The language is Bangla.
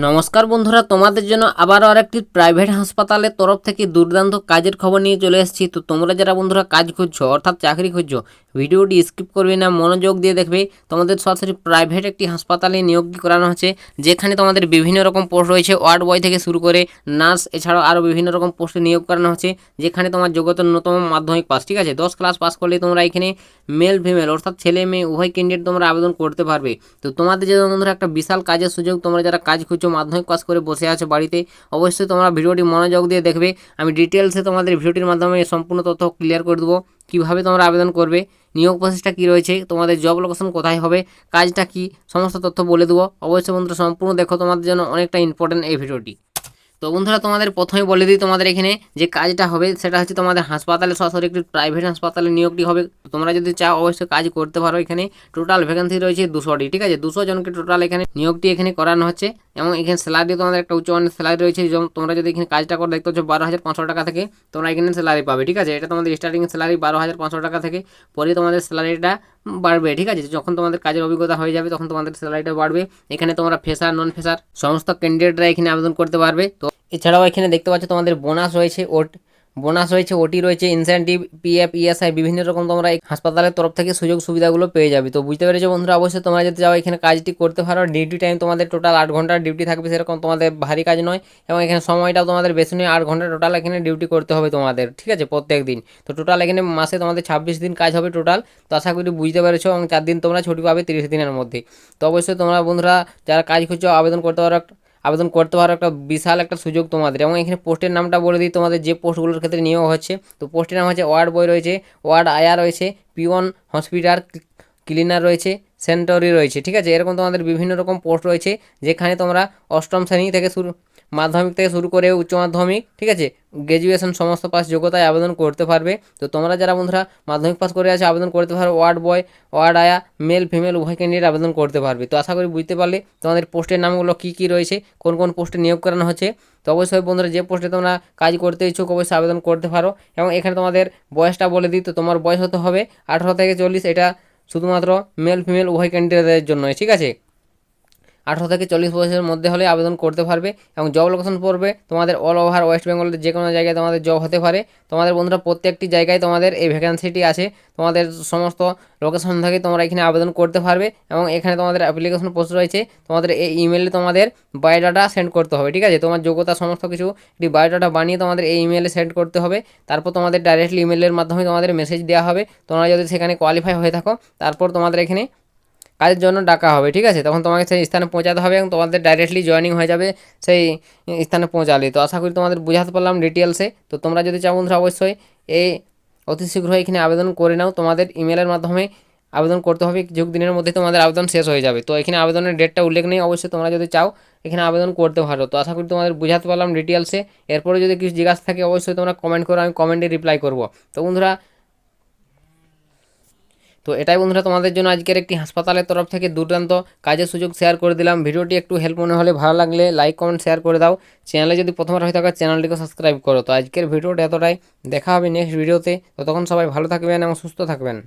নমস্কার বন্ধুরা, তোমাদের জন্য আবারও আরেকটি প্রাইভেট হাসপাতালের তরফ থেকে দুর্দান্ত কাজের খবর নিয়ে চলে এসেছি। তো তোমরা যারা বন্ধুরা কাজ খুঁজছো অর্থাৎ চাকরি খুঁজছো, ভিডিওটি স্কিপ করবে না, মনোযোগ দিয়ে দেখবে। তোমাদের সরাসরি প্রাইভেট একটি হাসপাতালে নিয়োগ করানো হচ্ছে, যেখানে তোমাদের বিভিন্ন রকম পোস্ট রয়েছে, ওয়ার্ড বয় থেকে শুরু করে নার্স, এছাড়াও আরও বিভিন্ন রকম পোস্টে নিয়োগ করানো হচ্ছে, যেখানে তোমার যোগ্যতা ন্যূনতম মাধ্যমিক পাস, ঠিক আছে, 10 ক্লাস পাস করলে তোমরা এখানে মেল ফিমেল অর্থাৎ ছেলে মেয়ে উভয় ক্যান্ডিডেট তোমরা আবেদন করতে পারবে। তো তোমাদের যে বন্ধুরা একটা বিশাল কাজের সুযোগ, তোমরা যারা কাজ খুঁজছো মাধ্যমিক পাস করে বসে আছো বাড়িতে, অবশ্যই তোমরা ভিডিওটি মনোযোগ দিয়ে দেখবে। আমি ডিটেলসে তোমাদের ভিডিওটির মাধ্যমে সম্পূর্ণ তথ্য ক্লিয়ার করে দেবো, কীভাবে তোমরা আবেদন করবে, নিয়োগ প্রসেসটা কী রয়েছে, তোমাদের জব লোকেশন কোথায় হবে, কাজটা কী, সমস্ত তথ্য বলে দেবো। অবশ্যই বন্ধুরা সম্পূর্ণ দেখো, তোমাদের জন্য অনেকটা ইম্পর্টেন্ট এই ভিডিওটি। তো বন্ধুরা তোমাদের প্রথমে বলে দিই, তোমাদের এখানে যে কাজটা হবে সেটা হচ্ছে তোমাদের হাসপাতালে সরাসরি একটি প্রাইভেট হাসপাতালে নিয়োগটি হবে। তোমরা যদি চাও অবশ্যই কাজ করতে পারো। এখানে টোটাল ভ্যাকেন্সি রয়েছে 200টি, ঠিক আছে, 200 জনকে টোটাল এখানে নিয়োগটি এখানে করানো হচ্ছে। এবং এখানে স্যালারি তোমাদের একটা উচ্চমানের স্যালারি রয়েছে। যেমন তোমরা যদি এখানে কাজটা করে দেখতে হচ্ছে 12,500 টাকা থেকে তোমরা এখানে স্যালারি পাবে, ঠিক আছে। এটা তোমাদের স্টার্টিং স্যালারি 12,500 টাকা থেকে, পরে তোমাদের স্যালারিটা বাড়বে, ঠিক আছে। যখন তোমাদের কাজের অভিজ্ঞতা হয়ে যাবে তখন তোমাদের স্যালারিটা বাড়বে। এখানে তোমরা ফ্রেশার নন ফ্রেশার সমস্ত ক্যান্ডিডেটরা এখানে আবেদন করতে পারবে। তো এছাড়াও এখানে দেখতে পাচ্ছ তোমাদের বোনাস রয়েছে, ওটি রয়েছে, ইনসেন্টিভ, পিএফ, ইএসআই, বিভিন্ন রকম তোমরা এই হাসপাতালের তরফ থেকে সুযোগ সুবিধাগুলো পেয়ে যাবে। তো বুঝতে পেরেছো বন্ধুরা, অবশ্যই তোমরা যদি যাও এখানে কাজটি করতে পারো। ডিউটি টাইম তোমাদের টোটাল 8 ঘন্টার ডিউটি থাকবে, সেরকম তোমাদের ভারী কাজ নয়। এবং এখানে সময়টাও তোমাদের বেশি নয়, 8 ঘন্টা টোটাল এখানে ডিউটি করতে হবে তোমাদের, ঠিক আছে, প্রত্যেক দিন। তো টোটাল এখানে মাসে তোমাদের 26 দিন কাজ হবে টোটাল। তো আশা করি বুঝতে পেরেছো। এবং 4 দিন তোমরা ছুটি পাবে 30 দিনের মধ্যে। তো অবশ্যই তোমরা বন্ধুরা যারা কাজ খুঁজছো আবেদন করতে পারো, একটা বিশাল একটা সুযোগ তোমাদের। এবং এখানে পোস্টের নামটা বলে দিই, তোমাদের যে পোস্টগুলোর ক্ষেত্রে নিয়োগ হচ্ছে। তো পোস্টের নাম হচ্ছে ওয়ার্ড বয় রয়েছে, ওয়ার্ড আয়া রয়েছে, পিওন, হসপিটাল ক্লিনার রয়েছে, সেন্টরি রয়েছে, ঠিক আছে। এরকম তোমাদের বিভিন্ন রকম পোস্ট রয়েছে, যেখানে তোমরা অষ্টম শ্রেণী থেকে মাধ্যমিক থেকে শুরু করে উচ্চ মাধ্যমিক, ঠিক আছে, গ্র্যাজুয়েশন সমস্ত পাস যোগ্যতায় আবেদন করতে পারবে। তো তোমরা যারা বন্ধুরা মাধ্যমিক পাস করে আছে আবেদন করতে পারো। ওয়ার্ড বয়, ওয়ার্ড আয়া, মেল ফিমেল উভয় ক্যান্ডিডেট আবেদন করতে পারবে। তো আশা করি বুঝতে পারলে তোমাদের পোস্টের নামগুলো কী কী রয়েছে, কোন কোন পোস্টে নিয়োগ করানো হচ্ছে। তো অবশ্যই বন্ধুরা যে পোস্টে তোমরা কাজ করতে ইচ্ছুক অবশ্যই আবেদন করতে পারো। এবং এখানে তোমাদের বয়সটা বলে দিই, তো তোমার বয়স হতে হবে 18 থেকে 40। এটা শুধুমাত্র মেল ফিমেল উভয় ক্যান্ডিডেটদের জন্য, ঠিক আছে। 18 থেকে 40 বছরের মধ্যে হলে আবেদন করতে পারবে। এবং জব লোকেশন পড়বে তোমাদের অল ওভার ওয়েস্ট বেঙ্গলের যে কোনো জায়গায় তোমাদের জব হতে পারে। তোমাদের বন্ধুরা প্রত্যেকটি জায়গায় তোমাদের এই ভ্যাকেন্সিটি আছে, তোমাদের সমস্ত লোকেশন থেকে তোমরা এখানে আবেদন করতে পারবে। এবং এখানে তোমাদের অ্যাপ্লিকেশন পোস্ট রয়েছে, তোমাদের এই ইমেলে তোমাদের বায়োডাটা সেন্ড করতে হবে, ঠিক আছে। তোমার যোগ্যতা সমস্ত কিছু একটি বায়োডাটা বানিয়ে তোমাদের এই ইমেলে সেন্ড করতে হবে। তারপর তোমাদের ডাইরেক্টলি ইমেলের মাধ্যমে তোমাদের মেসেজ দেওয়া হবে। তোমরা যদি সেখানে কোয়ালিফাই হয়ে থাকো, তারপর তোমাদের এখানে কাজের জন্য ডাকা হবে, ঠিক আছে। তখন তোমাকে সেই স্থানে পৌঁছাতে হবে এবং তোমাদের ডাইরেক্টলি জয়েনিং হয়ে যাবে সেই স্থানে পৌঁছালে। তো আশা করি তোমাদের বুঝাতে পারলাম ডিটেলসে। তো তোমরা যদি চাও বন্ধুরা অবশ্যই এই অতি শীঘ্রই এখানে আবেদন করে নাও। তোমাদের ইমেলের মাধ্যমে আবেদন করতে হবে, কিছু দিনের মধ্যে তোমাদের আবেদন শেষ হয়ে যাবে। তো এখানে আবেদনের ডেটটা উল্লেখ নেই, অবশ্যই তোমরা যদি চাও এখানে আবেদন করতে পারো। তো আশা করি তোমাদের বুঝাতে পারলাম ডিটেলসে। এরপরে যদি কিছু জিজ্ঞাসা থাকে অবশ্যই তোমরা কমেন্ট করো, আমি কমেন্টে রিপ্লাই করবো। তো বন্ধুরা, তো এটাই বন্ধুরা তোমাদের জন্য আজকের একটি হাসপাতালের তরফ থেকে দুর্দান্ত কাজের সুযোগ শেয়ার করে দিলাম। ভিডিওটি একটু হেল্প মনে হলে ভালো লাগলে লাইক কমেন্ট শেয়ার করে দাও। চ্যানেলে যদি প্রথমবার হয়ে থাকে চ্যানেলটিকে সাবস্ক্রাইব করো। তো আজকের ভিডিওটা এতটাই, দেখা হবে নেক্সট ভিডিওতে। ততক্ষণ সবাই ভালো থাকবেন এবং সুস্থ থাকবেন।